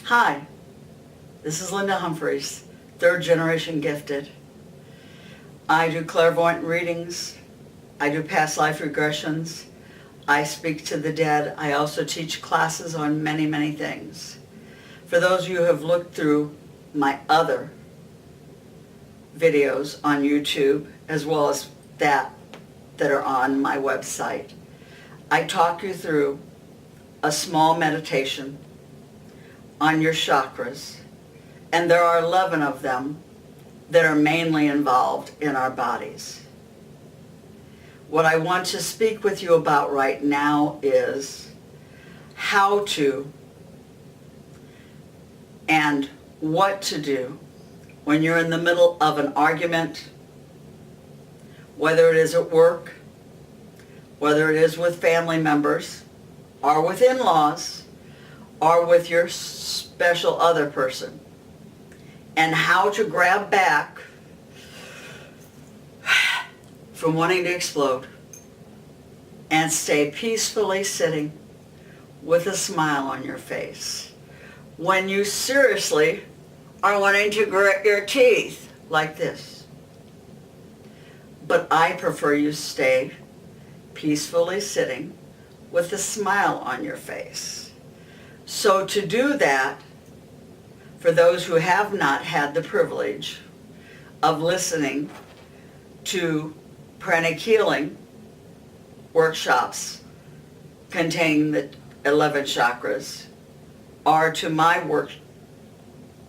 Hi, this is Linda Humphries, third generation gifted. I do clairvoyant readings. I do past life regressions. I speak to the dead. I also teach classes on many, many things. For those of you who have looked through my other videos on YouTube, as well as that are on my website, I talk you through a small meditation on your chakras, and there are 11 of them that are mainly involved in our bodies. What I want to speak with you about right now is how to and what to do when you're in the middle of an argument, whether it is at work, whether it is with family members, or with in-laws, or with your special other person, and how to grab back from wanting to explode and stay peacefully sitting with a smile on your face when you seriously are wanting to grit your teeth like this. But I prefer you stay peacefully sitting with a smile on your face. So to do that, for those who have not had the privilege of listening to pranic healing workshops containing the 11 chakras, or to my work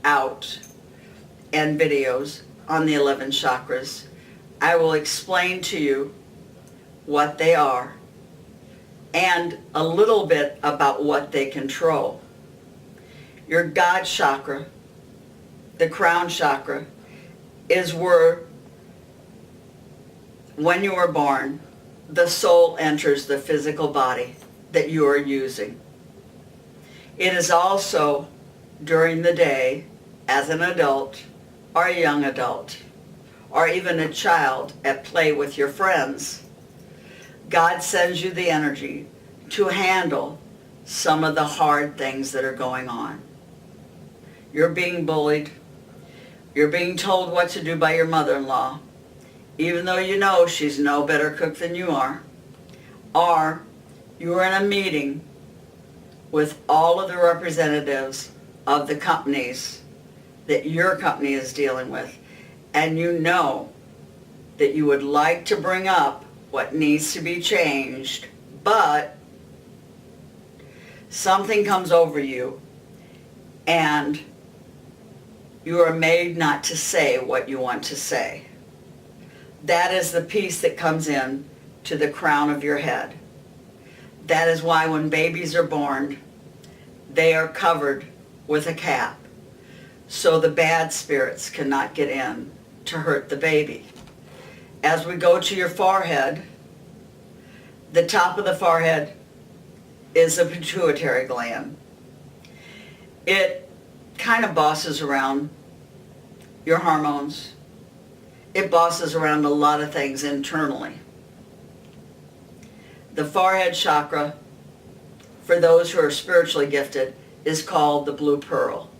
out and videos on the 11 chakras, I will explain to you what they are and a little bit about what they control. Your God chakra, the crown chakra, is where, when you are born, the soul enters the physical body that you are using. It is also during the day, as an adult or a young adult, or even a child at play with your friends, God sends you the energy to handle some of the hard things that are going on. You're being bullied. You're being told what to do by your mother-in-law, even though you know she's no better cook than you are. Or you're in a meeting with all of the representatives of the companies that your company is dealing with, and you know that you would like to bring up what needs to be changed, but something comes over you and you are made not to say what you want to say. That is the piece that comes in to the crown of your head. That is why when babies are born, they are covered with a cap, so the bad spirits cannot get in to hurt the baby. As we go to your forehead, the top of the forehead is a pituitary gland. It kind of bosses around your hormones. It bosses around a lot of things internally. The forehead chakra, for those who are spiritually gifted, is called the blue pearl.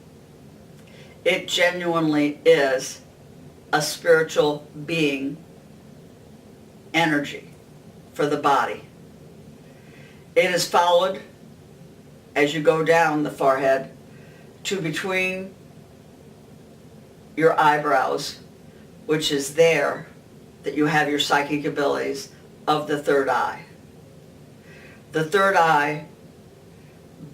It genuinely is a spiritual being energy for the body. It is followed, as you go down the forehead, to between your eyebrows, which is there that you have your psychic abilities, of the third eye. The third eye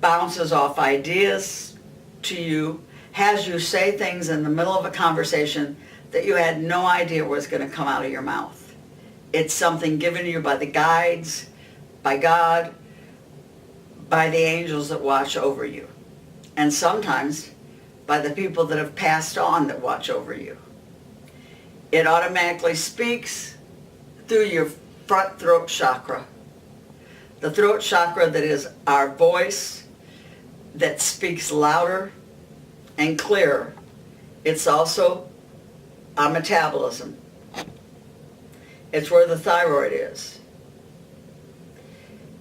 bounces off ideas to you, has you say things in the middle of a conversation that you had no idea was going to come out of your mouth. It's something given to you by the guides, by God, by the angels that watch over you, and sometimes by the people that have passed on that watch over you. It automatically speaks through your front throat chakra. The throat chakra that is our voice, that speaks louder and clearer. It's also our metabolism. It's where the thyroid is.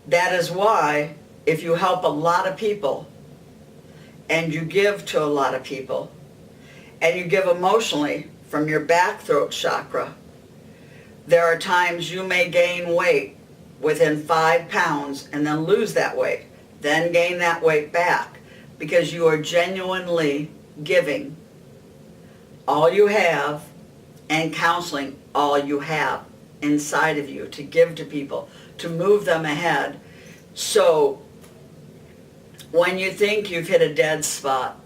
That is why if you help a lot of people and you give to a lot of people, and you give emotionally from your back throat chakra, there are times you may gain weight within 5 pounds and then lose that weight, then gain that weight back, because you are genuinely giving all you have and counseling all you have inside of you to give to people, to move them ahead. So when you think you've hit a dead spot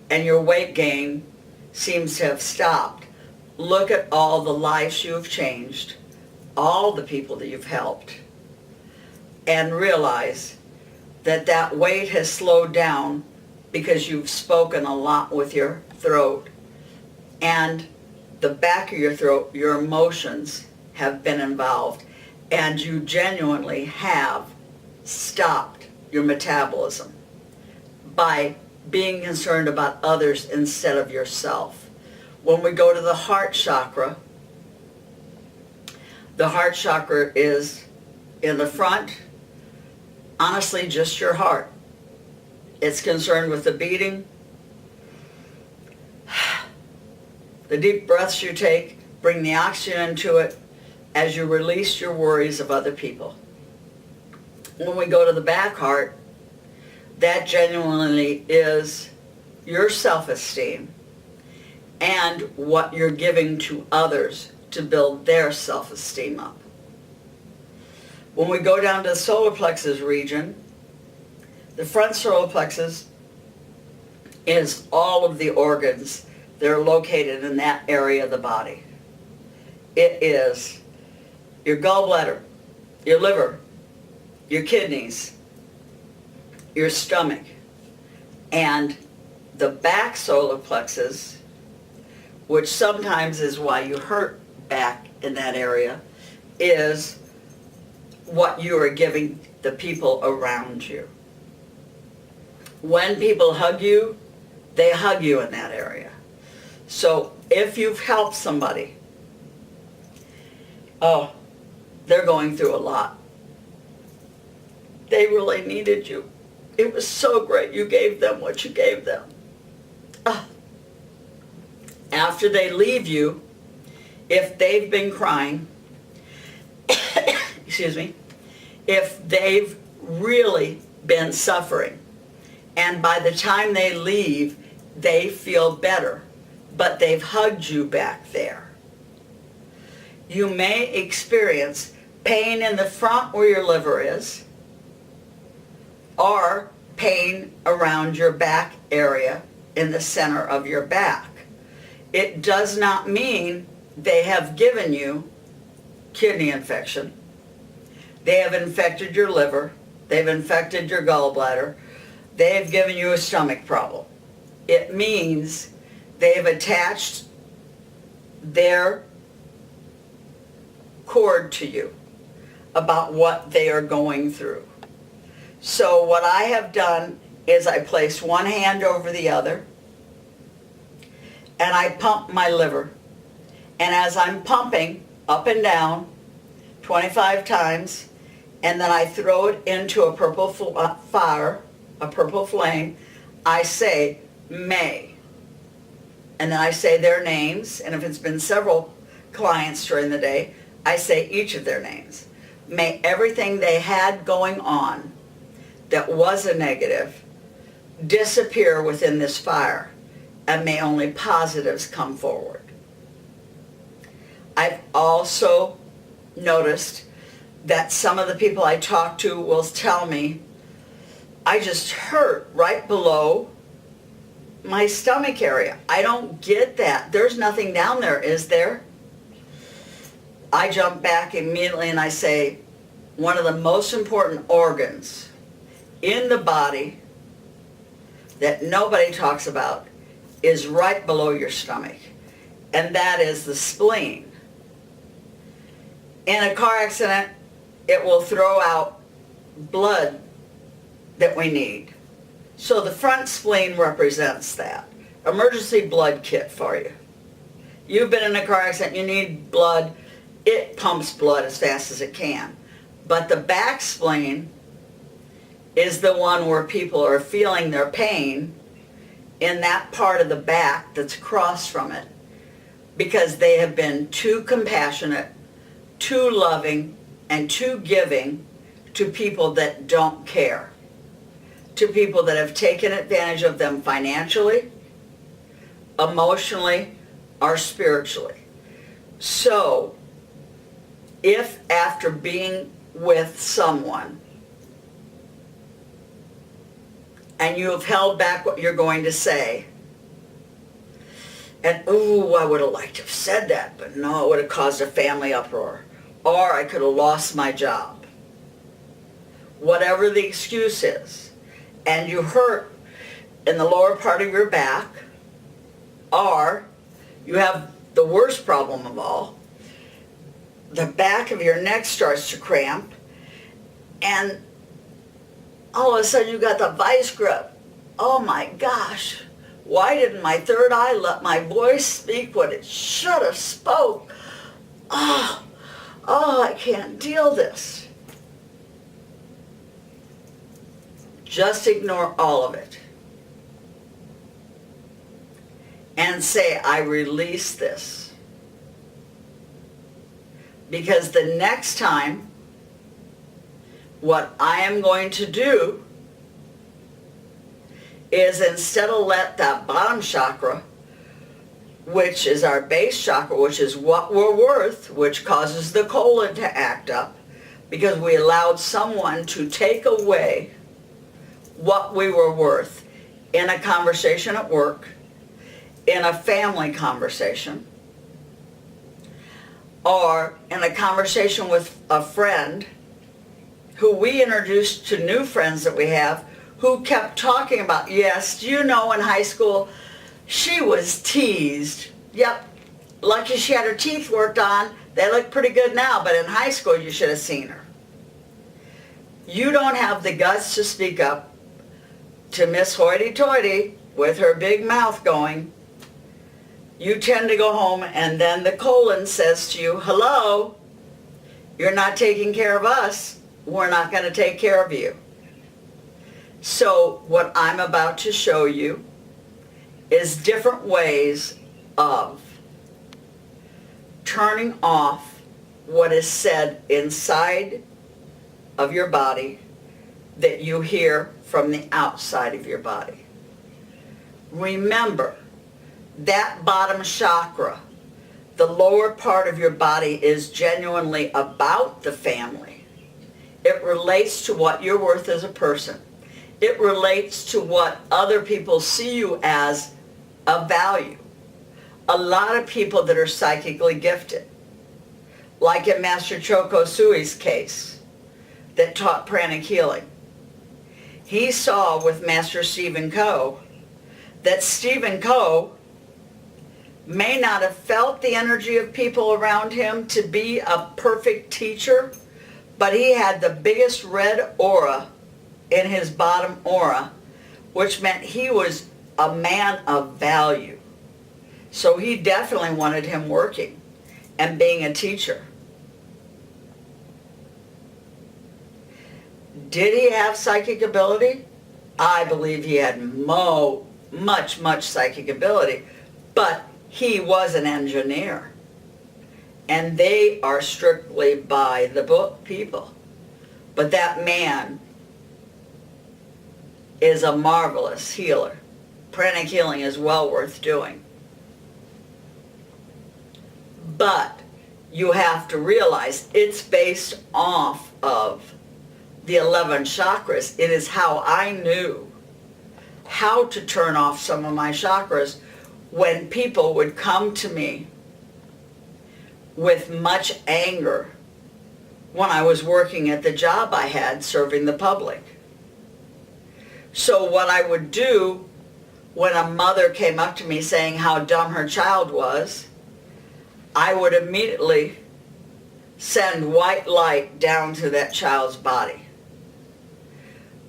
and your weight gain seems to have stopped, look at all the lives you've changed, all the people that you've helped, and realize that that weight has slowed down because you've spoken a lot with your throat, and the back of your throat, your emotions have been involved, and you genuinely have stopped your metabolism by being concerned about others instead of yourself. When we go to the heart chakra is in the front, honestly, just your heart. It's concerned with the beating, the deep breaths you take, bring the oxygen into it as you release your worries of other people. When we go to the back heart, that genuinely is your self-esteem and what you're giving to others to build their self-esteem up. When we go down to the solar plexus region, the front solar plexus is all of the organs that are located in that area of the body. It is your gallbladder, your liver, your kidneys, your stomach, and the back solar plexus, which sometimes is why you hurt back in that area, is what you are giving the people around you. When people hug you, they hug you in that area. So if you've helped somebody, oh, they're going through a lot. They really needed you. It was so great you gave them what you gave them. Oh. After they leave you, if they've been crying, excuse me, if they've really been suffering, and by the time they leave, they feel better, but they've hugged you back there, you may experience pain in the front where your liver is, or pain around your back area in the center of your back. It does not mean they have given you kidney infection. They have infected your liver. They've infected your gallbladder. They have given you a stomach problem. It means they have attached their cord to you about what they are going through. So what I have done is I place one hand over the other and I pump my liver. And as I'm pumping up and down 25 times, and then I throw it into a purple fire, a purple flame, I say, may. And then I say their names, and if it's been several clients during the day, I say each of their names. May everything they had going on that was a negative disappear within this fire, and may only positives come forward. I've also noticed that some of the people I talk to will tell me, I just hurt right below my stomach area. I don't get that. There's nothing down there, is there? I jump back immediately and I say, one of the most important organs in the body that nobody talks about is right below your stomach, and that is the spleen. In a car accident, it will throw out blood that we need. So the front spleen represents that. Emergency blood kit for you. You've been in a car accident, you need blood, it pumps blood as fast as it can. But the back spleen is the one where people are feeling their pain in that part of the back that's across from it, because they have been too compassionate, too loving, and too giving to people that don't care, to people that have taken advantage of them financially, emotionally, or spiritually. So, if after being with someone and you have held back what you're going to say, and ooh, I would have liked to have said that, but no, it would have caused a family uproar, or I could have lost my job, whatever the excuse is, and you hurt in the lower part of your back, or you have the worst problem of all, the back of your neck starts to cramp, and all of a sudden you got the vice grip. Oh my gosh, why didn't my third eye let my voice speak what it should have spoke? Oh, I can't deal this. Just ignore all of it and say, I release this. Because the next time, what I am going to do is, instead of let that bottom chakra, which is our base chakra, which is what we're worth, which causes the colon to act up, because we allowed someone to take away what we were worth in a conversation at work, in a family conversation, or in a conversation with a friend who we introduced to new friends that we have, who kept talking about, yes, do you know, in high school she was teased. Yep, lucky she had her teeth worked on. They look pretty good now, but in high school you should have seen her. You don't have the guts to speak up to Miss Hoity-Toity with her big mouth going. You tend to go home, and then the colon says to you, hello, you're not taking care of us, we're not going to take care of you. So what I'm about to show you is different ways of turning off what is said inside of your body that you hear from the outside of your body. Remember, that bottom chakra, the lower part of your body, is genuinely about the family. It relates to what you're worth as a person. It relates to what other people see you as a value. A lot of people that are psychically gifted, like in Master Choco Sui's case, that taught pranic healing. He saw with Master Stephen Coe that Stephen Coe may not have felt the energy of people around him to be a perfect teacher, but he had the biggest red aura in his bottom aura, which meant he was a man of value. So he definitely wanted him working and being a teacher. Did he have psychic ability? I believe he had much psychic ability, but he was an engineer. And they are strictly by the book people. But that man is a marvelous healer. Pranic healing is well worth doing. But you have to realize it's based off of the 11 chakras. It is how I knew how to turn off some of my chakras when people would come to me with much anger when I was working at the job I had serving the public. So what I would do when a mother came up to me saying how dumb her child was, I would immediately send white light down to that child's body.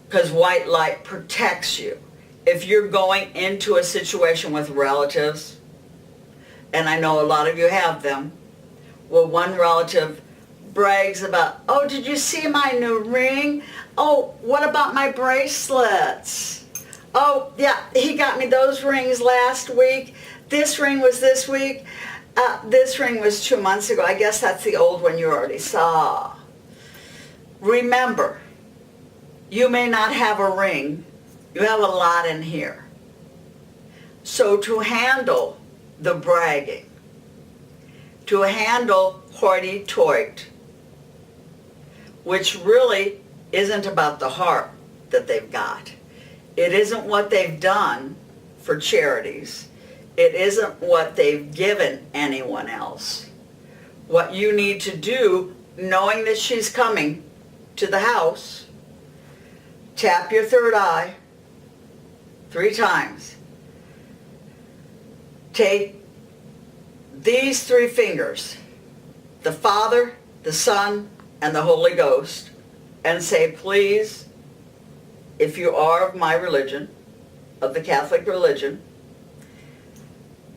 Because white light protects you. If you're going into a situation with relatives, and I know a lot of you have them, well, one relative brags about, oh, did you see my new ring? Oh, what about my bracelets? Oh, yeah, he got me those rings last week. This ring was this week. This ring was 2 months ago. I guess that's the old one you already saw. Remember, you may not have a ring. You have a lot in here. So to handle the bragging, to handle hoity-toity, which really isn't about the heart that they've got. It isn't what they've done for charities. It isn't what they've given anyone else. What you need to do, knowing that she's coming to the house, tap your third eye 3 times. Take these 3 fingers, the Father, the Son, and the Holy Ghost, and say, please, if you are of my religion, of the Catholic religion,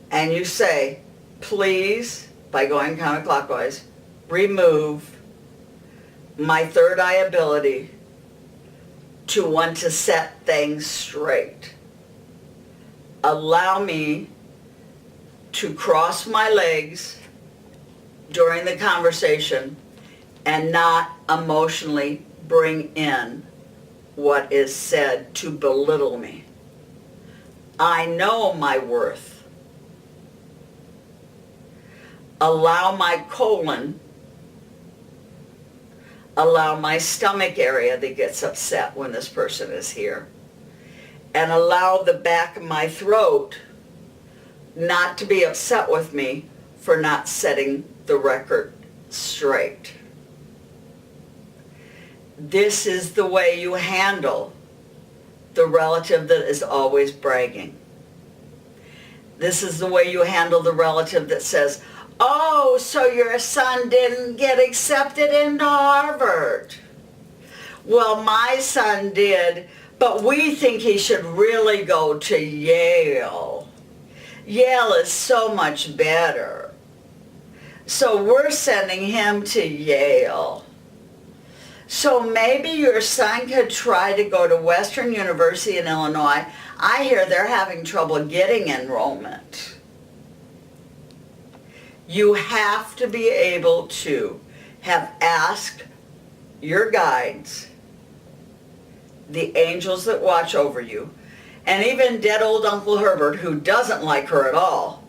and you say, please, by going counterclockwise, remove my third eye ability to want to set things straight. Allow me to cross my legs during the conversation and not emotionally bring in what is said to belittle me. I know my worth. Allow my colon, allow my stomach area that gets upset when this person is here, and allow the back of my throat not to be upset with me for not setting the record straight. This is the way you handle the relative that is always bragging. This is the way you handle the relative that says, oh, so your son didn't get accepted into Harvard. Well, my son did, but we think he should really go to Yale. Yale is so much better. So we're sending him to Yale. So maybe your son could try to go to Western University in Illinois. I hear they're having trouble getting enrollment. You have to be able to have asked your guides, the angels that watch over you, and even dead old Uncle Herbert, who doesn't like her at all,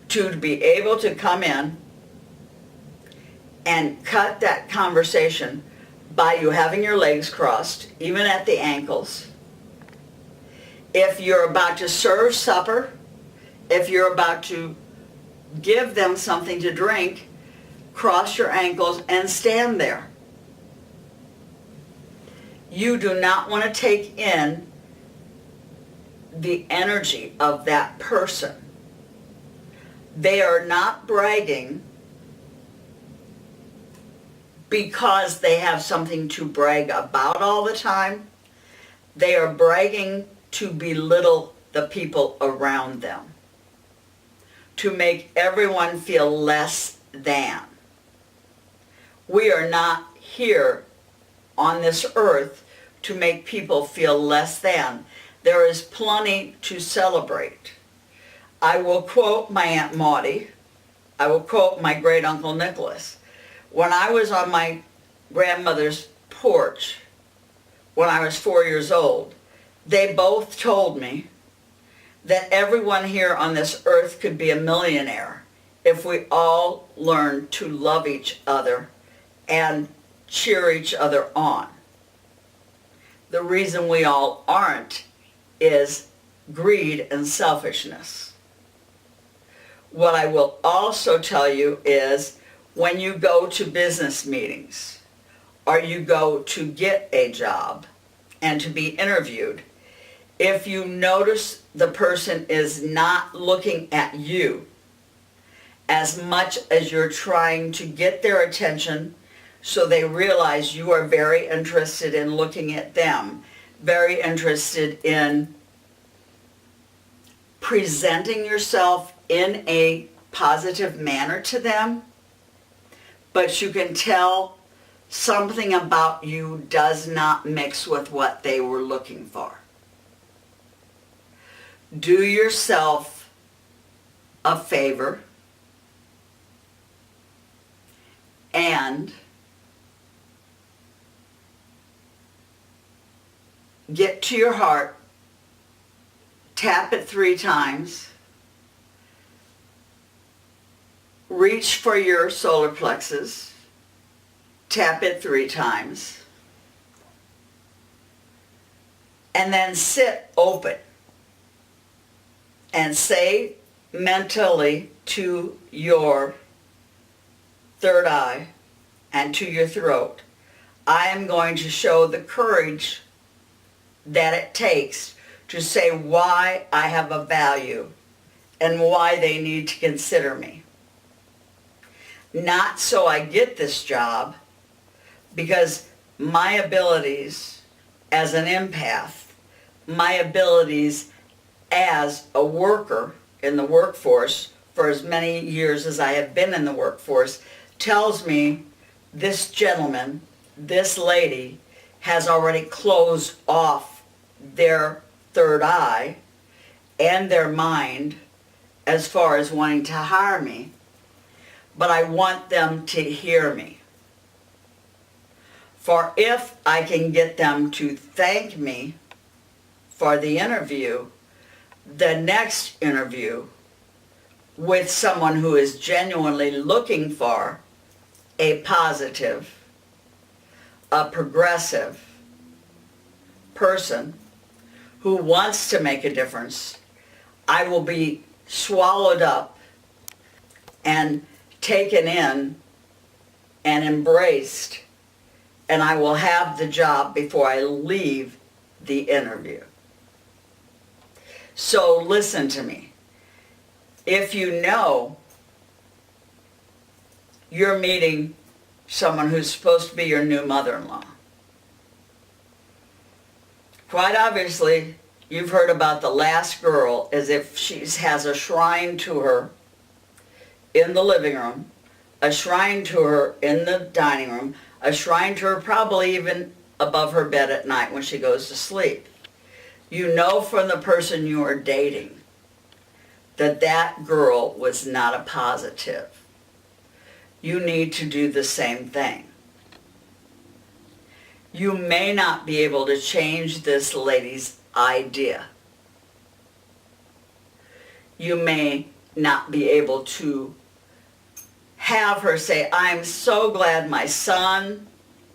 to be able to come in and cut that conversation by you having your legs crossed, even at the ankles. If you're about to serve supper, if you're about to give them something to drink, cross your ankles and stand there. You do not want to take in the energy of that person. They are not bragging because they have something to brag about all the time. They are bragging to belittle the people around them, to make everyone feel less than. We are not here on this earth to make people feel less than. There is plenty to celebrate. I will quote my Aunt Maudie. I will quote my great Uncle Nicholas. When I was on my grandmother's porch, when I was 4 years old, they both told me that everyone here on this earth could be a millionaire if we all learned to love each other and cheer each other on. The reason we all aren't is greed and selfishness. What I will also tell you is when you go to business meetings or you go to get a job and to be interviewed, if you notice the person is not looking at you as much as you're trying to get their attention so they realize you are very interested in looking at them, very interested in presenting yourself in a positive manner to them, but you can tell something about you does not mix with what they were looking for. Do yourself a favor and get to your heart, tap it 3 times, reach for your solar plexus, tap it 3 times, and then sit open and say mentally to your third eye and to your throat, I am going to show the courage that it takes to say why I have a value and why they need to consider me. Not so I get this job, because my abilities as an empath, my abilities as a worker in the workforce for as many years as I have been in the workforce, tells me this gentleman, this lady, has already closed off their third eye and their mind as far as wanting to hire me, but I want them to hear me. For if I can get them to thank me for the interview, the next interview with someone who is genuinely looking for a positive, a progressive person who wants to make a difference, I will be swallowed up and taken in and embraced, and I will have the job before I leave the interview. So listen to me. If you know you're meeting someone who's supposed to be your new mother-in-law, quite obviously you've heard about the last girl as if she has a shrine to her in the living room, a shrine to her in the dining room, a shrine to her probably even above her bed at night when she goes to sleep. You know from the person you are dating that that girl was not a positive. You need to do the same thing. You may not be able to change this lady's idea. You may not be able to have her say, I'm so glad my son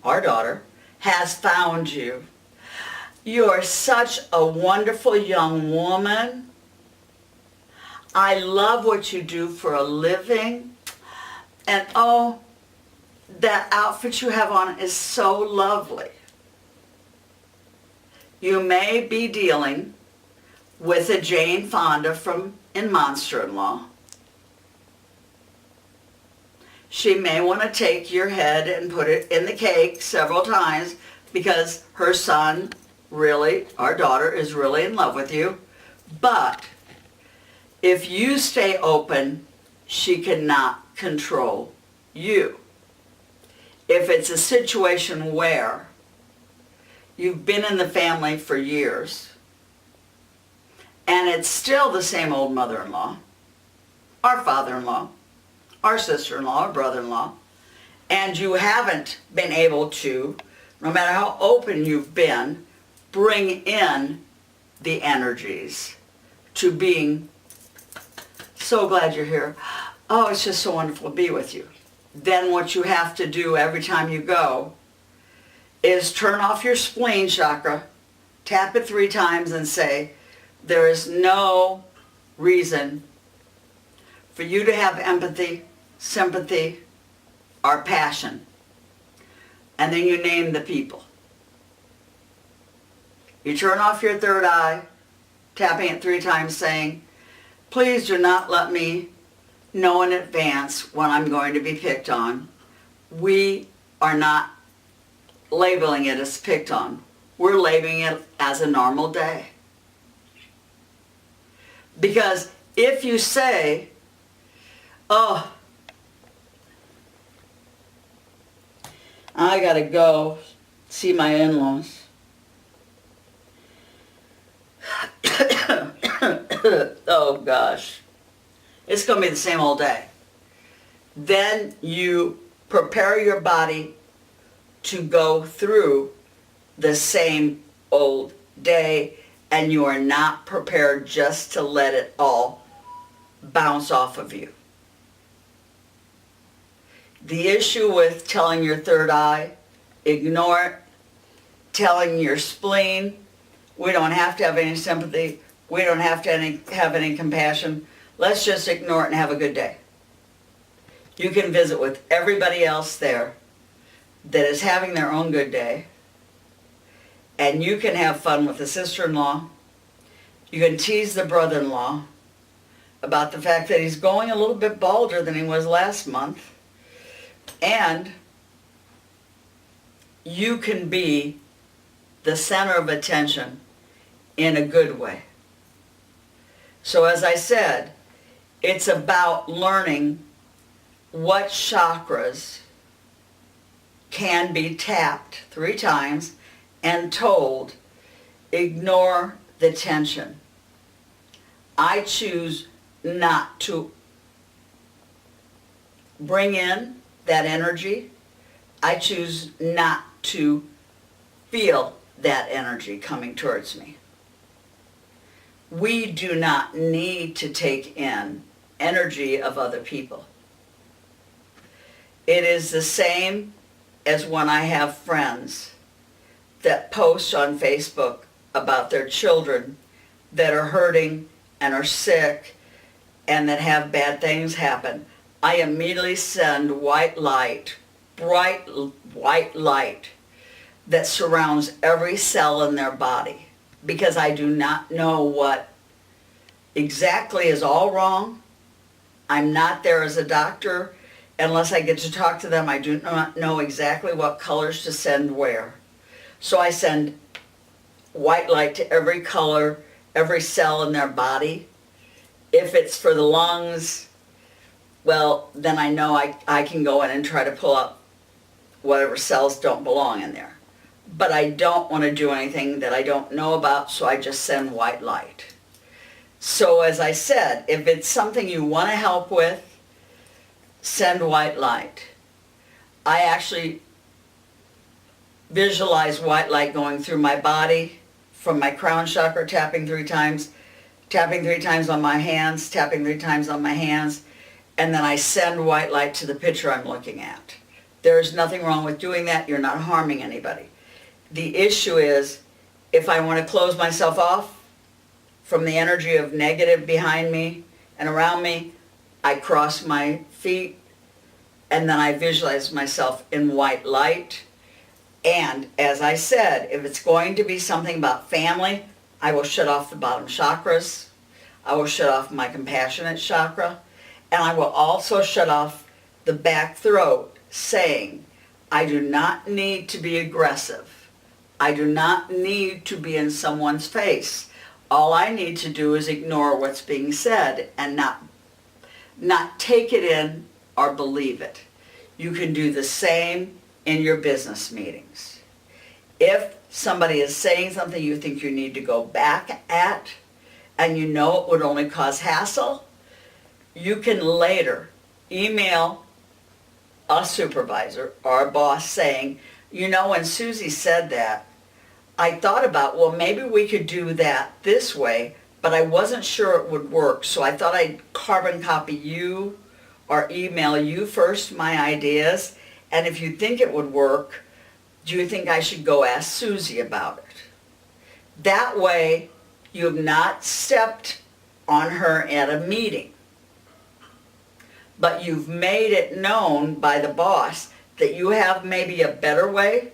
or daughter has found you. You're such a wonderful young woman. I love what you do for a living. And oh, that outfit you have on is so lovely. You may be dealing with a Jane Fonda from in Monster-in-Law. She may want to take your head and put it in the cake several times because her son really, our daughter, is really in love with you. But if you stay open, she cannot control you. If it's a situation where you've been in the family for years and it's still the same old mother-in-law, or father-in-law, or sister-in-law, or brother-in-law, and you haven't been able to, no matter how open you've been, bring in the energies to being so glad you're here. Oh, it's just so wonderful to be with you. Then what you have to do every time you go is turn off your spleen chakra, tap it 3 times and say, there is no reason for you to have empathy, sympathy, or passion. And then you name the people. You turn off your third eye, tapping it 3 times saying, please do not let me know in advance when I'm going to be picked on. We are not labeling it as picked on. We're labeling it as a normal day. Because if you say, oh, I gotta go see my in-laws. Oh gosh. It's gonna be the same all day. Then you prepare your body to go through the same old day, and you are not prepared just to let it all bounce off of you. The issue with telling your third eye, ignore it, telling your spleen, we don't have to have any sympathy, we don't have to have any compassion, let's just ignore it and have a good day. You can visit with everybody else there that is having their own good day, and you can have fun with the sister-in-law. You can tease the brother-in-law about the fact that he's going a little bit balder than he was last month. And you can be the center of attention in a good way. So as I said, it's about learning what chakras can be tapped 3 times and told, ignore the tension. I choose not to bring in that energy. I choose not to feel that energy coming towards me. We do not need to take in energy of other people. It is the same as when I have friends that post on Facebook about their children that are hurting and are sick and that have bad things happen. I immediately send white light, bright white light that surrounds every cell in their body, because I do not know what exactly is all wrong. I'm not there as a doctor. Unless I get to talk to them, I do not know exactly what colors to send where. So I send white light to every color, every cell in their body. If it's for the lungs, well, then I know I can go in and try to pull up whatever cells don't belong in there. But I don't want to do anything that I don't know about, so I just send white light. So as I said, if it's something you want to help with, send white light. I actually visualize white light going through my body, from my crown chakra, tapping 3 times on my hands, tapping 3 times on my hands, and then I send white light to the picture I'm looking at. There's nothing wrong with doing that. You're not harming anybody. The issue is, if I want to close myself off from the energy of negative behind me and around me, I cross my feet and then I visualize myself in white light. And as I said, if it's going to be something about family, I will shut off the bottom chakras. I will shut off my compassionate chakra. And I will also shut off the back throat, saying, I do not need to be aggressive. I do not need to be in someone's face. All I need to do is ignore what's being said and not take it in or believe it. You can do the same in your business meetings. If somebody is saying something you think you need to go back at, and you know it would only cause hassle, you can later email a supervisor or a boss saying, you know, when Susie said that, I thought about, well, maybe we could do that this way, but I wasn't sure it would work, so I thought I'd carbon copy you or email you first my ideas, and if you think it would work, do you think I should go ask Susie about it? That way, you have not stepped on her at a meeting, but you've made it known by the boss that you have maybe a better way,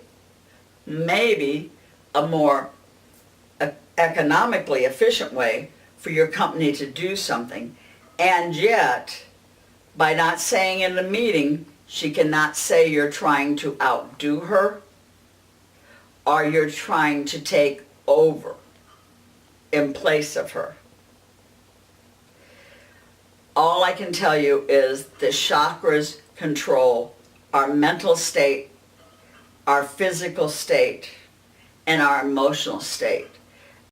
maybe a more economically efficient way for your company to do something. And yet, by not saying in the meeting, she cannot say you're trying to outdo her or you're trying to take over in place of her. All I can tell you is the chakras control our mental state, our physical state and our emotional state.